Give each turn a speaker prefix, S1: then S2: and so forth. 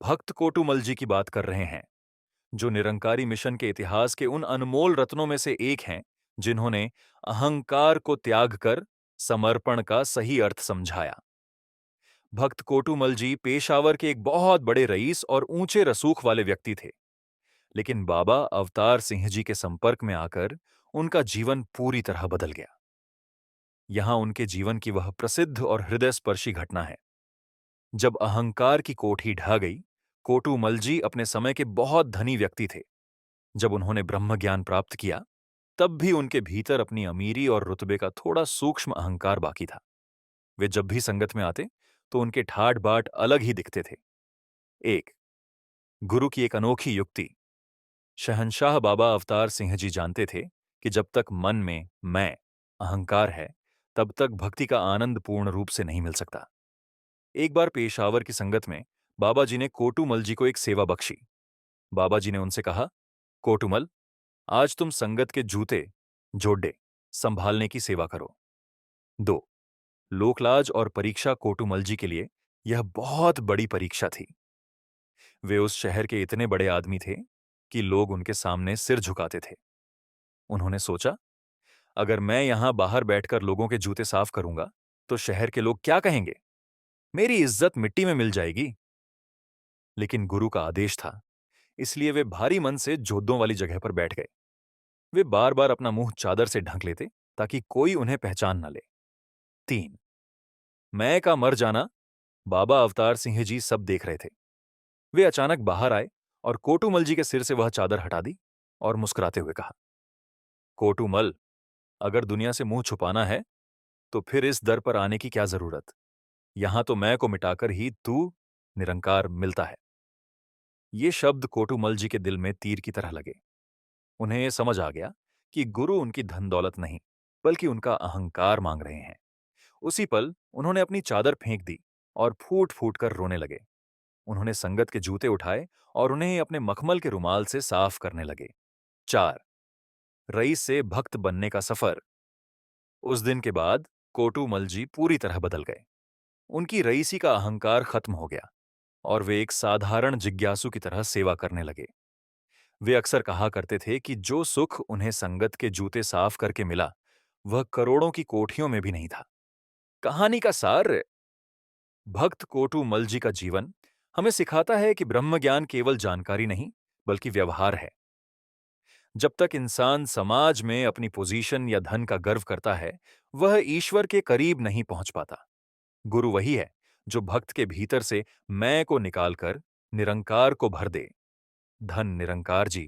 S1: भक्त कोटुमल जी की बात कर रहे हैं, जो निरंकारी मिशन के इतिहास के उन अनमोल रत्नों में से एक हैं, जिन्होंने अहंकार को त्याग कर समर्पण का सही अर्थ समझाया। भक्त कोटुमल जी पेशावर के एक बहुत बड़े रईस और ऊंचे रसूख वाले व्यक्ति थे, लेकिन बाबा अवतार सिंह जी के संपर्क में आकर उनका जीवन पूरी तरह बदल गया। यहां उनके जीवन की वह प्रसिद्ध और हृदयस्पर्शी घटना है। जब अहंकार की कोठी ढह गई, कोटुमल जी अपने समय के बहुत धनी व्यक्ति थे। जब उन्होंने ब्रह्म ज्ञान प्राप्त किया, तब भी उनके भीतर अपनी अमीरी और रुतबे का थोड़ा सूक्ष्म अहंकार बाकी था। वे जब भी संगत में आते, तो उनके ठाट बाट अलग ही दिखते थे। एक गुरु की एक अनोखी युक्ति। शहंशाह बाबा अवतार सिंह जी जानते थे कि जब तक मन में मैं अहंकार है, तब तक भक्ति का आनंद पूर्ण रूप से नहीं मिल सकता। एक बार पेशावर की संगत में बाबा जी ने कोटुमल जी को एक सेवा बख्शी। बाबा जी ने उनसे कहा, कोटुमल, आज तुम संगत के जूते जोडे संभालने की सेवा करो। 2 लोकलाज और परीक्षा कोटुमल जी के लिए यह बहुत बड़ी परीक्षा थी। वे उस शहर के इतने बड़े आदमी थे कि लोग उनके सामने सिर झुकाते थे। उन्होंने सोचा, अगर मैं यहां बाहर बैठकर लोगों के जूते साफ करूंगा, तो शहर के लोग क्या कहेंगे? मेरी इज्जत मिट्टी में मिल जाएगी। लेकिन गुरु का आदेश था, इसलिए वे भारी मन से जोतों वाली जगह पर बैठ गए। वे बार बार अपना मुंह चादर से ढक लेते, ताकि कोई उन्हें पहचान न ले। 3 मैं का मर जाना। बाबा अवतार सिंह जी सब देख रहे थे। वे अचानक बाहर आए और कोटुमल जी के सिर से वह चादर हटा दी और मुस्कुराते हुए कहा, कोटुमल, अगर दुनिया से मुंह छुपाना है, तो फिर इस दर पर आने की क्या जरूरत? यहां तो मैं को मिटाकर ही तू निरंकार मिलता है। ये शब्द कोटुमल जी के दिल में तीर की तरह लगे। उन्हें समझ आ गया कि गुरु उनकी धन दौलत नहीं, बल्कि उनका अहंकार मांग रहे हैं। उसी पल उन्होंने अपनी चादर फेंक दी और फूट फूट कर रोने लगे। उन्होंने संगत के जूते उठाए और उन्हें अपने मखमल के रुमाल से साफ करने लगे। 4 रईस से भक्त बनने का सफर। उस दिन के बाद कोटुमल जी पूरी तरह बदल गए। उनकी रईसी का अहंकार खत्म हो गया और वे एक साधारण जिज्ञासु की तरह सेवा करने लगे। वे अक्सर कहा करते थे कि जो सुख उन्हें संगत के जूते साफ करके मिला, वह करोड़ों की कोठियों में भी नहीं था। कहानी का सार, भक्त कोटुमल जी का जीवन हमें सिखाता है कि ब्रह्म ज्ञान केवल जानकारी नहीं, बल्कि व्यवहार है। जब तक इंसान समाज में अपनी पोजीशन या धन का गर्व करता है, वह ईश्वर के करीब नहीं पहुंच पाता। गुरु वही है जो भक्त के भीतर से मैं को निकालकर निरंकार को भर दे। धन निरंकार जी।